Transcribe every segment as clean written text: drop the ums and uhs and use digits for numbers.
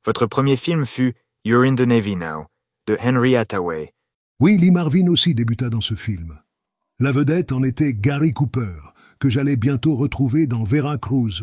Votre premier film fut You're in the Navy Now, de Henry Hathaway. Oui, Lee Marvin aussi débuta dans ce film. La vedette en était Gary Cooper, que j'allais bientôt retrouver dans Vera Cruz.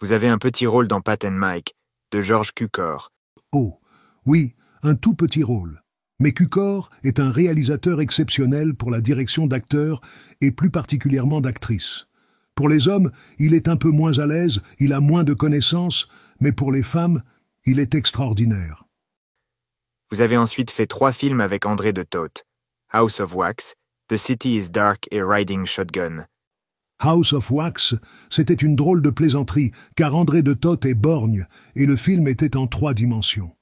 Vous avez un petit rôle dans Pat and Mike, de George Cukor. Oh, oui, un tout petit rôle. Mais Cukor est un réalisateur exceptionnel pour la direction d'acteurs et plus particulièrement d'actrices. Pour les hommes, il est un peu moins à l'aise, il a moins de connaissances, mais pour les femmes, il est extraordinaire. Vous avez ensuite fait 3 films avec André de Toth. House of Wax, The City is Dark et Riding Shotgun. House of Wax, c'était une drôle de plaisanterie, car André de Toth est borgne, et le film était en 3 dimensions.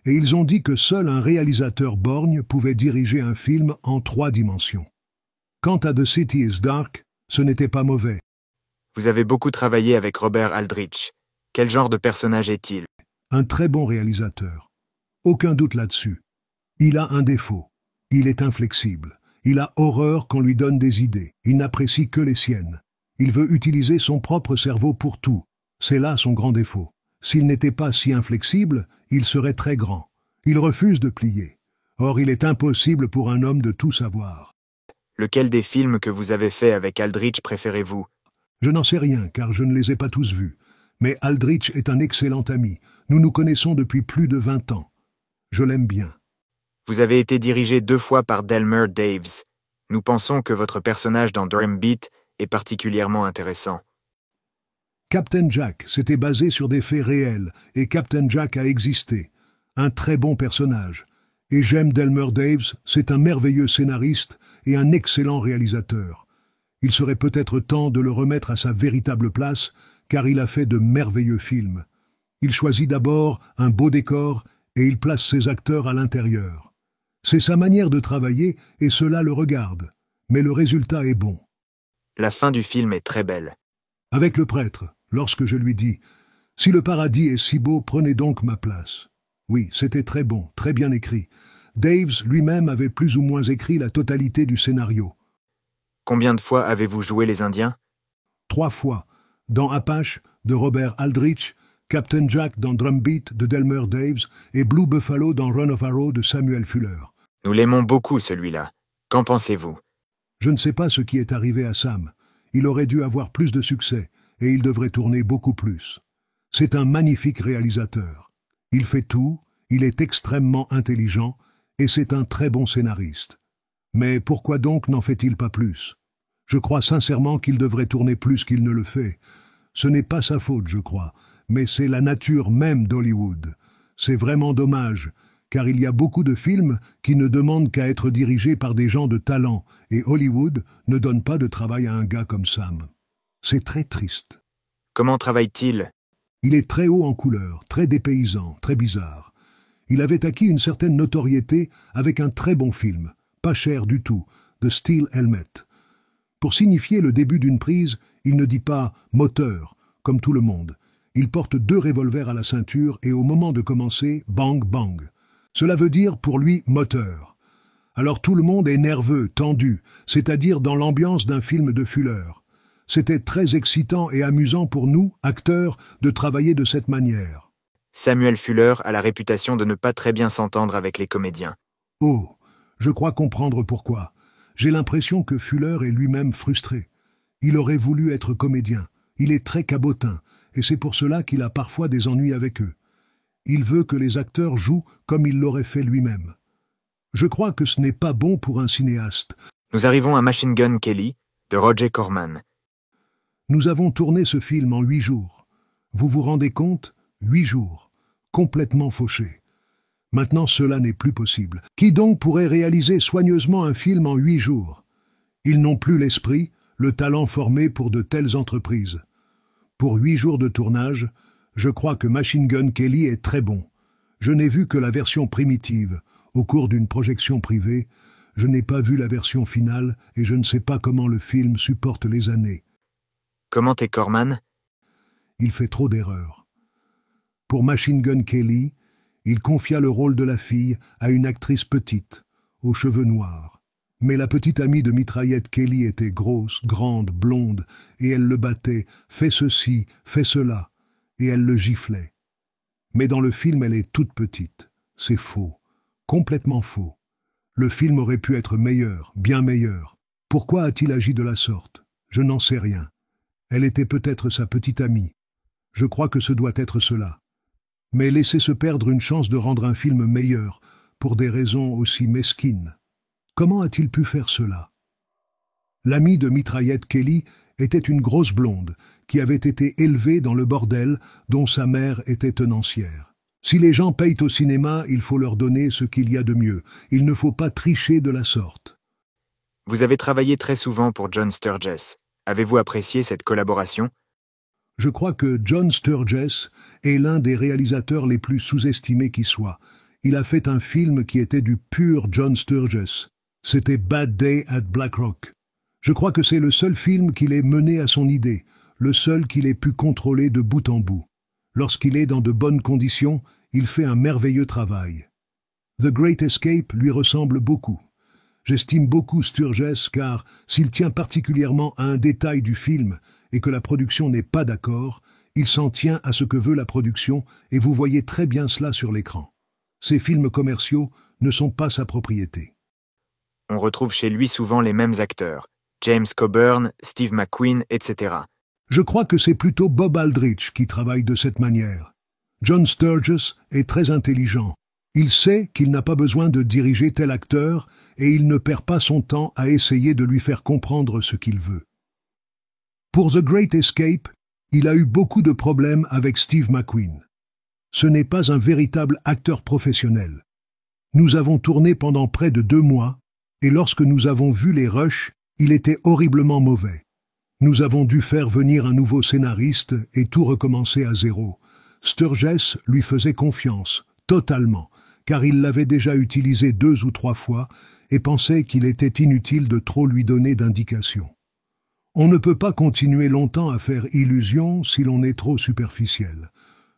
Et ils ont dit que seul un réalisateur borgne pouvait diriger un film en 3 dimensions. Quant à The City is Dark, ce n'était pas mauvais. Vous avez beaucoup travaillé avec Robert Aldrich. Quel genre de personnage est-il? Un très bon réalisateur. Aucun doute là-dessus. Il a un défaut. Il est inflexible. Il a horreur qu'on lui donne des idées. Il n'apprécie que les siennes. Il veut utiliser son propre cerveau pour tout. C'est là son grand défaut. S'il n'était pas si inflexible, il serait très grand. Il refuse de plier. Or, il est impossible pour un homme de tout savoir. Lequel des films que vous avez fait avec Aldrich préférez-vous? Je n'en sais rien, car je ne les ai pas tous vus. Mais Aldrich est un excellent ami. Nous nous connaissons depuis plus de 20 ans. Je l'aime bien. Vous avez été dirigé 2 fois par Delmer Daves. Nous pensons que votre personnage dans Drumbeat est particulièrement intéressant. Captain Jack s'était basé sur des faits réels, et Captain Jack a existé. Un très bon personnage. Et j'aime Delmer Daves, c'est un merveilleux scénariste et un excellent réalisateur. Il serait peut-être temps de le remettre à sa véritable place, car il a fait de merveilleux films. Il choisit d'abord un beau décor et il place ses acteurs à l'intérieur. C'est sa manière de travailler et cela le regarde. Mais le résultat est bon. La fin du film est très belle. Avec le prêtre, lorsque je lui dis « Si le paradis est si beau, prenez donc ma place ». Oui, c'était très bon, très bien écrit. Daves lui-même avait plus ou moins écrit la totalité du scénario. Combien de fois avez-vous joué les Indiens? 3 fois, dans Apache de Robert Aldrich, Captain Jack dans Drumbeat de Delmer Daves et Blue Buffalo dans Run of Arrow de Samuel Fuller. Nous l'aimons beaucoup, celui-là. Qu'en pensez-vous? Je ne sais pas ce qui est arrivé à Sam. Il aurait dû avoir plus de succès et il devrait tourner beaucoup plus. C'est un magnifique réalisateur. Il fait tout, il est extrêmement intelligent et c'est un très bon scénariste. Mais pourquoi donc n'en fait-il pas plus? Je crois sincèrement qu'il devrait tourner plus qu'il ne le fait. Ce n'est pas sa faute, je crois, mais c'est la nature même d'Hollywood. C'est vraiment dommage, car il y a beaucoup de films qui ne demandent qu'à être dirigés par des gens de talent, et Hollywood ne donne pas de travail à un gars comme Sam. C'est très triste. Comment travaille-t-il? Il est très haut en couleur, très dépaysant, très bizarre. Il avait acquis une certaine notoriété avec un très bon film, pas cher du tout, The Steel Helmet. Pour signifier le début d'une prise, il ne dit pas « moteur », comme tout le monde. Il porte 2 revolvers à la ceinture et au moment de commencer, bang bang. Cela veut dire pour lui moteur. Alors tout le monde est nerveux, tendu, c'est-à-dire dans l'ambiance d'un film de Fuller. C'était très excitant et amusant pour nous, acteurs, de travailler de cette manière. Samuel Fuller a la réputation de ne pas très bien s'entendre avec les comédiens. Oh, je crois comprendre pourquoi. J'ai l'impression que Fuller est lui-même frustré. Il aurait voulu être comédien. Il est très cabotin, et c'est pour cela qu'il a parfois des ennuis avec eux. Il veut que les acteurs jouent comme il l'aurait fait lui-même. Je crois que ce n'est pas bon pour un cinéaste. Nous arrivons à Machine Gun Kelly, de Roger Corman. Nous avons tourné ce film en 8 jours. Vous vous rendez compte? 8 jours. Complètement fauché. Maintenant, cela n'est plus possible. Qui donc pourrait réaliser soigneusement un film en 8 jours? Ils n'ont plus l'esprit, le talent formé pour de telles entreprises. Pour 8 jours de tournage, je crois que Machine Gun Kelly est très bon. Je n'ai vu que la version primitive. Au cours d'une projection privée, je n'ai pas vu la version finale et je ne sais pas comment le film supporte les années. Comment est Corman? Il fait trop d'erreurs. Pour Machine Gun Kelly, il confia le rôle de la fille à une actrice petite, aux cheveux noirs. Mais la petite amie de Mitraillette Kelly était grosse, grande, blonde, et elle le battait, fais ceci, fais cela, et elle le giflait. Mais dans le film, elle est toute petite. C'est faux. Complètement faux. Le film aurait pu être meilleur, bien meilleur. Pourquoi a-t-il agi de la sorte? Je n'en sais rien. Elle était peut-être sa petite amie. Je crois que ce doit être cela. Mais laisser se perdre une chance de rendre un film meilleur, pour des raisons aussi mesquines. Comment a-t-il pu faire cela? L'amie de Mitraillette Kelly était une grosse blonde, qui avait été élevée dans le bordel dont sa mère était tenancière. Si les gens payent au cinéma, il faut leur donner ce qu'il y a de mieux. Il ne faut pas tricher de la sorte. Vous avez travaillé très souvent pour John Sturges. Avez-vous apprécié cette collaboration? Je crois que John Sturges est l'un des réalisateurs les plus sous-estimés qui soit. Il a fait un film qui était du pur John Sturges. C'était Bad Day at Black Rock. Je crois que c'est le seul film qu'il ait mené à son idée, le seul qu'il ait pu contrôler de bout en bout. Lorsqu'il est dans de bonnes conditions, il fait un merveilleux travail. The Great Escape lui ressemble beaucoup. J'estime beaucoup Sturges car, s'il tient particulièrement à un détail du film et que la production n'est pas d'accord, il s'en tient à ce que veut la production et vous voyez très bien cela sur l'écran. Ces films commerciaux ne sont pas sa propriété. On retrouve chez lui souvent les mêmes acteurs. James Coburn, Steve McQueen, etc. Je crois que c'est plutôt Bob Aldrich qui travaille de cette manière. John Sturges est très intelligent. Il sait qu'il n'a pas besoin de diriger tel acteur et il ne perd pas son temps à essayer de lui faire comprendre ce qu'il veut. Pour The Great Escape, il a eu beaucoup de problèmes avec Steve McQueen. Ce n'est pas un véritable acteur professionnel. Nous avons tourné pendant près de 2 mois et lorsque nous avons vu les rushs, il était horriblement mauvais. Nous avons dû faire venir un nouveau scénariste et tout recommencer à zéro. Sturges lui faisait confiance, totalement, car il l'avait déjà utilisé 2 ou 3 fois et pensait qu'il était inutile de trop lui donner d'indications. On ne peut pas continuer longtemps à faire illusion si l'on est trop superficiel.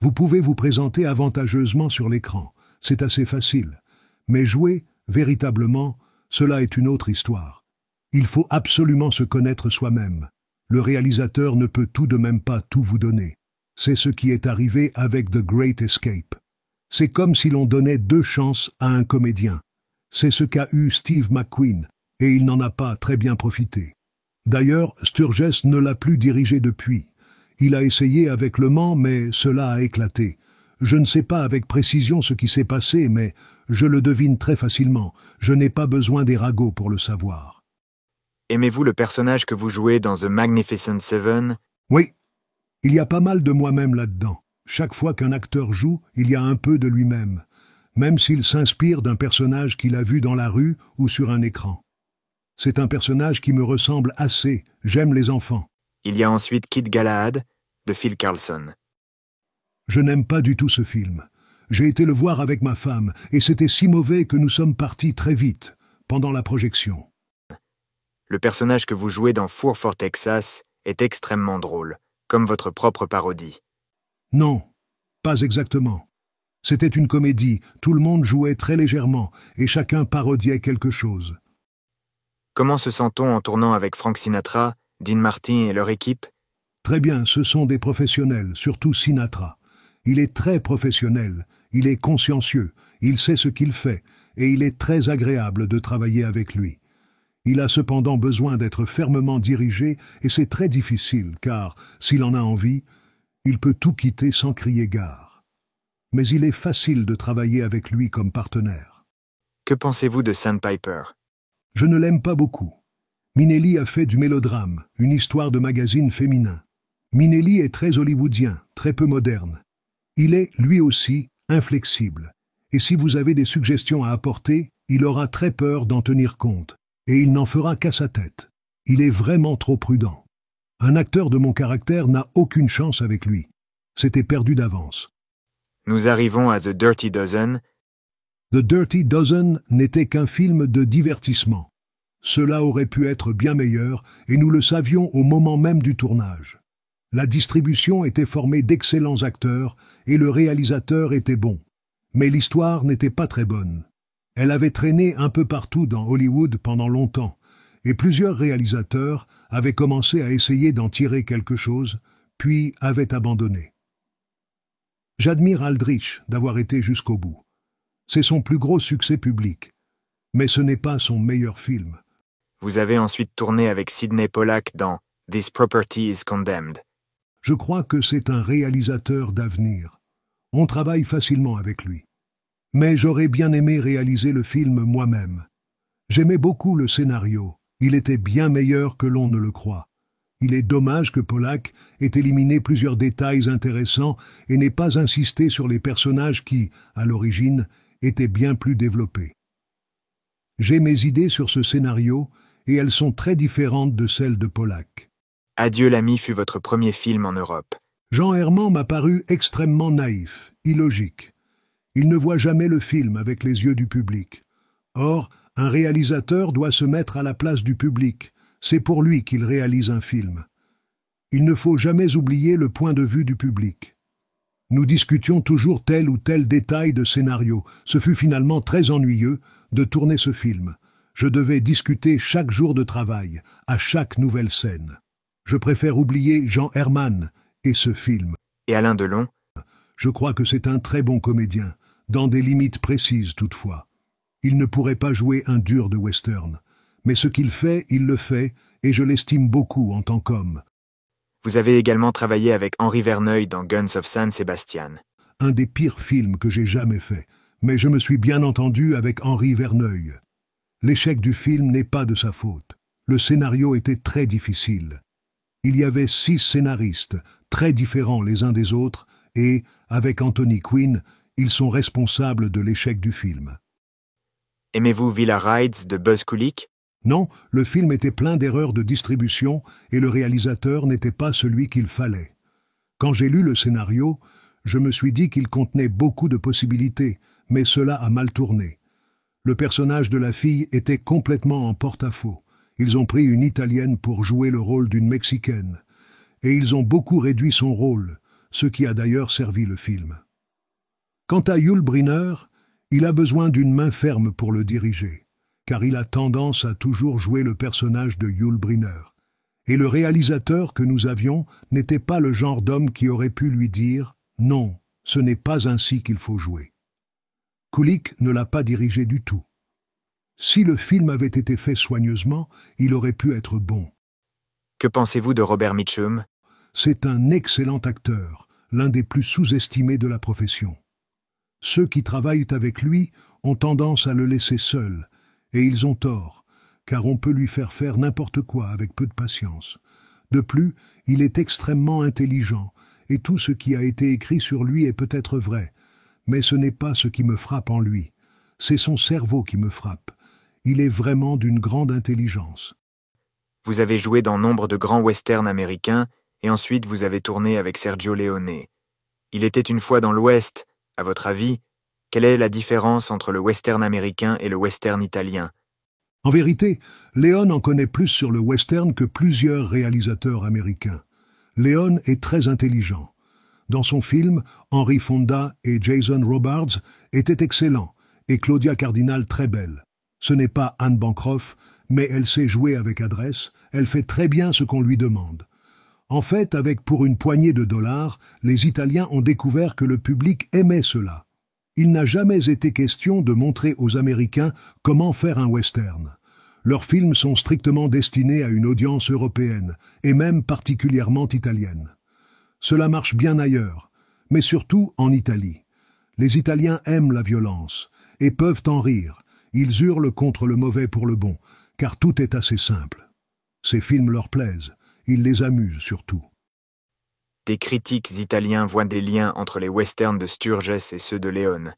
Vous pouvez vous présenter avantageusement sur l'écran, c'est assez facile. Mais jouer, véritablement, cela est une autre histoire. Il faut absolument se connaître soi-même. Le réalisateur ne peut tout de même pas tout vous donner. C'est ce qui est arrivé avec The Great Escape. C'est comme si l'on donnait 2 chances à un comédien. C'est ce qu'a eu Steve McQueen, et il n'en a pas très bien profité. D'ailleurs, Sturges ne l'a plus dirigé depuis. Il a essayé avec Le Mans, mais cela a éclaté. Je ne sais pas avec précision ce qui s'est passé, mais je le devine très facilement. Je n'ai pas besoin des ragots pour le savoir. Aimez-vous le personnage que vous jouez dans The Magnificent Seven? Oui, il y a pas mal de moi-même là-dedans. Chaque fois qu'un acteur joue, il y a un peu de lui-même, même s'il s'inspire d'un personnage qu'il a vu dans la rue ou sur un écran. C'est un personnage qui me ressemble assez, j'aime les enfants. Il y a ensuite Kid Galahad, de Phil Karlson. Je n'aime pas du tout ce film. J'ai été le voir avec ma femme, et c'était si mauvais que nous sommes partis très vite, pendant la projection. Le personnage que vous jouez dans Four for Texas est extrêmement drôle, comme votre propre parodie. Non, pas exactement. C'était une comédie, tout le monde jouait très légèrement, et chacun parodiait quelque chose. Comment se sent-on en tournant avec Frank Sinatra, Dean Martin et leur équipe? Très bien, ce sont des professionnels, surtout Sinatra. Il est très professionnel, il est consciencieux, il sait ce qu'il fait, et il est très agréable de travailler avec lui. Il a cependant besoin d'être fermement dirigé, et c'est très difficile, car, s'il en a envie, il peut tout quitter sans crier gare. Mais il est facile de travailler avec lui comme partenaire. Que pensez-vous de Sandpiper? Je ne l'aime pas beaucoup. Minnelli a fait du mélodrame, une histoire de magazine féminin. Minnelli est très hollywoodien, très peu moderne. Il est, lui aussi, inflexible. Et si vous avez des suggestions à apporter, il aura très peur d'en tenir compte. Et il n'en fera qu'à sa tête. Il est vraiment trop prudent. Un acteur de mon caractère n'a aucune chance avec lui. C'était perdu d'avance. Nous arrivons à The Dirty Dozen. The Dirty Dozen n'était qu'un film de divertissement. Cela aurait pu être bien meilleur, et nous le savions au moment même du tournage. La distribution était formée d'excellents acteurs, et le réalisateur était bon. Mais l'histoire n'était pas très bonne. Elle avait traîné un peu partout dans Hollywood pendant longtemps, et plusieurs réalisateurs avaient commencé à essayer d'en tirer quelque chose, puis avaient abandonné. J'admire Aldrich d'avoir été jusqu'au bout. C'est son plus gros succès public. Mais ce n'est pas son meilleur film. Vous avez ensuite tourné avec Sidney Pollack dans This Property is Condemned. Je crois que c'est un réalisateur d'avenir. On travaille facilement avec lui. Mais j'aurais bien aimé réaliser le film moi-même. J'aimais beaucoup le scénario. Il était bien meilleur que l'on ne le croit. Il est dommage que Pollack ait éliminé plusieurs détails intéressants et n'ait pas insisté sur les personnages qui, à l'origine, étaient bien plus développés. J'ai mes idées sur ce scénario et elles sont très différentes de celles de Pollack. Adieu l'ami fut votre premier film en Europe. Jean Herman m'a paru extrêmement naïf, illogique. Il ne voit jamais le film avec les yeux du public. Or, un réalisateur doit se mettre à la place du public. C'est pour lui qu'il réalise un film. Il ne faut jamais oublier le point de vue du public. Nous discutions toujours tel ou tel détail de scénario. Ce fut finalement très ennuyeux de tourner ce film. Je devais discuter chaque jour de travail, à chaque nouvelle scène. Je préfère oublier Jean Herman et ce film. Et Alain Delon? Je crois que c'est un très bon comédien, dans des limites précises toutefois. Il ne pourrait pas jouer un dur de western. Mais ce qu'il fait, il le fait, et je l'estime beaucoup en tant qu'homme. Vous avez également travaillé avec Henri Verneuil dans Guns of San Sebastian. Un des pires films que j'ai jamais fait, mais je me suis bien entendu avec Henri Verneuil. L'échec du film n'est pas de sa faute. Le scénario était très difficile. Il y avait 6 scénaristes, très différents les uns des autres, et, avec Anthony Quinn, ils sont responsables de l'échec du film. Aimez-vous Villa Rides de Buzz Kulik? Non, le film était plein d'erreurs de distribution et le réalisateur n'était pas celui qu'il fallait. Quand j'ai lu le scénario, je me suis dit qu'il contenait beaucoup de possibilités, mais cela a mal tourné. Le personnage de la fille était complètement en porte-à-faux. Ils ont pris une Italienne pour jouer le rôle d'une Mexicaine. Et ils ont beaucoup réduit son rôle, ce qui a d'ailleurs servi le film. Quant à Yul Brynner, il a besoin d'une main ferme pour le diriger, car il a tendance à toujours jouer le personnage de Yul Brynner. Et le réalisateur que nous avions n'était pas le genre d'homme qui aurait pu lui dire « Non, ce n'est pas ainsi qu'il faut jouer ». Kulik ne l'a pas dirigé du tout. Si le film avait été fait soigneusement, il aurait pu être bon. Que pensez-vous de Robert Mitchum? C'est un excellent acteur, l'un des plus sous-estimés de la profession. Ceux qui travaillent avec lui ont tendance à le laisser seul, et ils ont tort, car on peut lui faire faire n'importe quoi avec peu de patience. De plus, il est extrêmement intelligent, et tout ce qui a été écrit sur lui est peut-être vrai, mais ce n'est pas ce qui me frappe en lui. C'est son cerveau qui me frappe. Il est vraiment d'une grande intelligence. Vous avez joué dans nombre de grands westerns américains, et ensuite vous avez tourné avec Sergio Leone. Il était une fois dans l'Ouest. À votre avis, quelle est la différence entre le western américain et le western italien? En vérité, Leone en connaît plus sur le western que plusieurs réalisateurs américains. Leone est très intelligent. Dans son film, Henry Fonda et Jason Robards étaient excellents, et Claudia Cardinal très belle. Ce n'est pas Anne Bancroft, mais elle sait jouer avec adresse, elle fait très bien ce qu'on lui demande. En fait, avec pour une poignée de dollars, les Italiens ont découvert que le public aimait cela. Il n'a jamais été question de montrer aux Américains comment faire un western. Leurs films sont strictement destinés à une audience européenne, et même particulièrement italienne. Cela marche bien ailleurs, mais surtout en Italie. Les Italiens aiment la violence, et peuvent en rire. Ils hurlent contre le mauvais pour le bon, car tout est assez simple. Ces films leur plaisent, ils les amusent surtout. Des critiques italiens voient des liens entre les westerns de Sturges et ceux de Leone.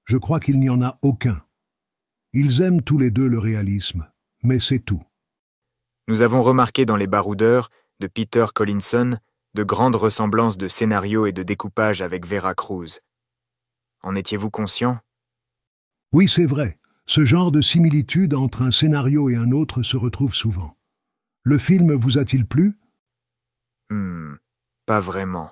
Je crois qu'il n'y en a aucun. Ils aiment tous les deux le réalisme, mais c'est tout. Nous avons remarqué dans Les Baroudeurs, de Peter Collinson, de grandes ressemblances de scénario et de découpage avec Vera Cruz. En étiez-vous conscient? Oui, c'est vrai. Ce genre de similitude entre un scénario et un autre se retrouve souvent. Le film vous a-t-il plu? Pas vraiment.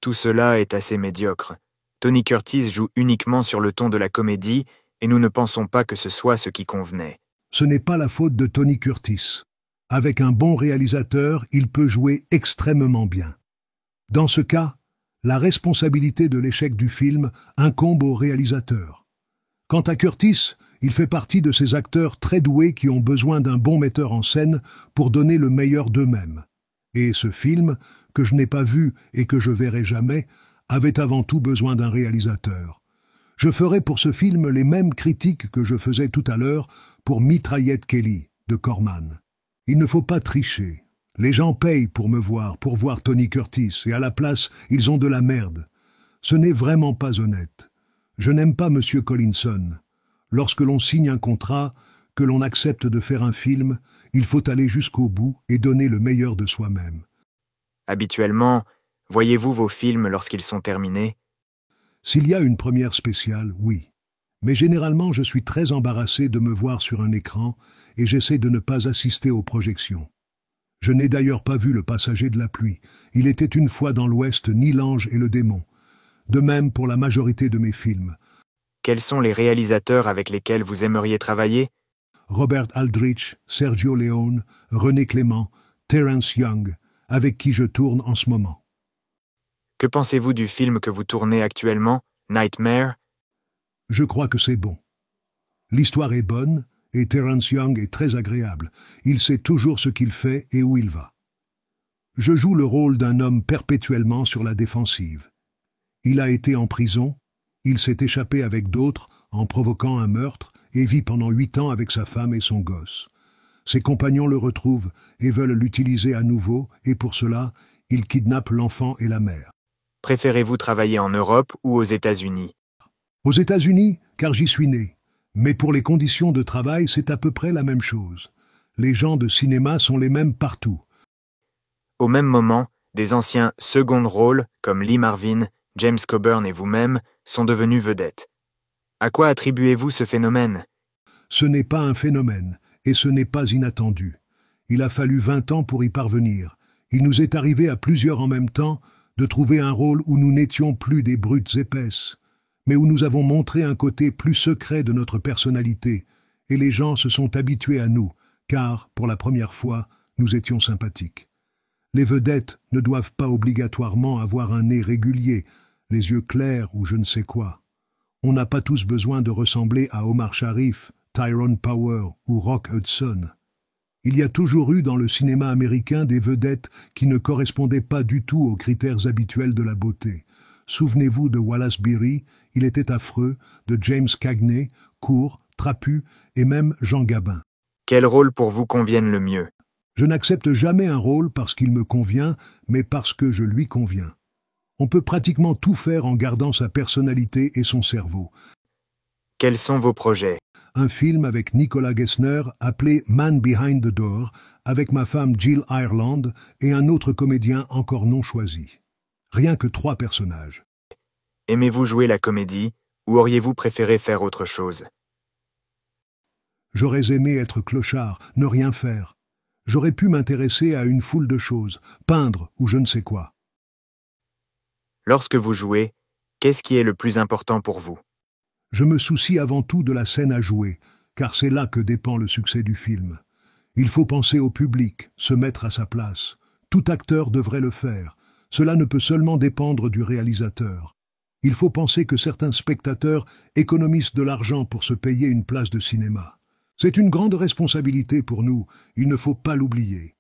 Tout cela est assez médiocre. Tony Curtis joue uniquement sur le ton de la comédie et nous ne pensons pas que ce soit ce qui convenait. Ce n'est pas la faute de Tony Curtis. Avec un bon réalisateur, il peut jouer extrêmement bien. Dans ce cas, La responsabilité de l'échec du film incombe au réalisateur. Quant à Curtis, il fait partie de ces acteurs très doués qui ont besoin d'un bon metteur en scène pour donner le meilleur d'eux-mêmes. Et ce film, que je n'ai pas vu et que je verrai jamais, avait avant tout besoin d'un réalisateur. Je ferai pour ce film les mêmes critiques que je faisais tout à l'heure pour Mitraillette Kelly, de Corman. Il ne faut pas tricher. Les gens payent pour me voir, pour voir Tony Curtis, et à la place, ils ont de la merde. Ce n'est vraiment pas honnête. Je n'aime pas Monsieur Collinson. Lorsque l'on signe un contrat, que l'on accepte de faire un film, il faut aller jusqu'au bout et donner le meilleur de soi-même. Habituellement, voyez-vous vos films lorsqu'ils sont terminés? S'il y a une première spéciale, oui. Mais généralement, je suis très embarrassé de me voir sur un écran et j'essaie de ne pas assister aux projections. Je n'ai d'ailleurs pas vu Le Passager de la pluie. Il était une fois dans l'Ouest ni l'ange et le démon. De même pour la majorité de mes films. Quels sont les réalisateurs avec lesquels vous aimeriez travailler? Robert Aldrich, Sergio Leone, René Clément, Terence Young, avec qui je tourne en ce moment. Que pensez-vous du film que vous tournez actuellement, Nightmare? Je crois que c'est bon. L'histoire est bonne et Terence Young est très agréable. Il sait toujours ce qu'il fait et où il va. Je joue le rôle d'un homme perpétuellement sur la défensive. Il a été en prison, il s'est échappé avec d'autres en provoquant un meurtre et vit pendant 8 ans avec sa femme et son gosse. Ses compagnons le retrouvent et veulent l'utiliser à nouveau et pour cela, ils kidnappent l'enfant et la mère. Préférez-vous travailler en Europe ou aux États-Unis? Aux États-Unis, car j'y suis né. Mais pour les conditions de travail, c'est à peu près la même chose. Les gens de cinéma sont les mêmes partout. Au même moment, des anciens second rôles comme Lee Marvin, James Coburn et vous-même sont devenus vedettes. À quoi attribuez-vous ce phénomène? Ce n'est pas un phénomène, et ce n'est pas inattendu. Il a fallu 20 ans pour y parvenir. Il nous est arrivé à plusieurs en même temps de trouver un rôle où nous n'étions plus des brutes épaisses, mais où nous avons montré un côté plus secret de notre personnalité, et les gens se sont habitués à nous, car, pour la première fois, nous étions sympathiques. Les vedettes ne doivent pas obligatoirement avoir un nez régulier, les yeux clairs ou je ne sais quoi. On n'a pas tous besoin de ressembler à Omar Sharif, Tyrone Power ou Rock Hudson. Il y a toujours eu dans le cinéma américain des vedettes qui ne correspondaient pas du tout aux critères habituels de la beauté. Souvenez-vous de Wallace Beery, il était affreux, de James Cagney, court, trapu, et même Jean Gabin. Quel rôle pour vous convienne le mieux? Je n'accepte jamais un rôle parce qu'il me convient, mais parce que je lui conviens. On peut pratiquement tout faire en gardant sa personnalité et son cerveau. Quels sont vos projets? Un film avec Nicolas Gessner appelé Man Behind the Door, avec ma femme Jill Ireland et un autre comédien encore non choisi. Rien que 3 personnages. Aimez-vous jouer la comédie ou auriez-vous préféré faire autre chose? J'aurais aimé être clochard, ne rien faire. J'aurais pu m'intéresser à une foule de choses, peindre ou je ne sais quoi. Lorsque vous jouez, qu'est-ce qui est le plus important pour vous? Je me soucie avant tout de la scène à jouer, car c'est là que dépend le succès du film. Il faut penser au public, se mettre à sa place. Tout acteur devrait le faire. Cela ne peut seulement dépendre du réalisateur. Il faut penser que certains spectateurs économisent de l'argent pour se payer une place de cinéma. C'est une grande responsabilité pour nous, il ne faut pas l'oublier.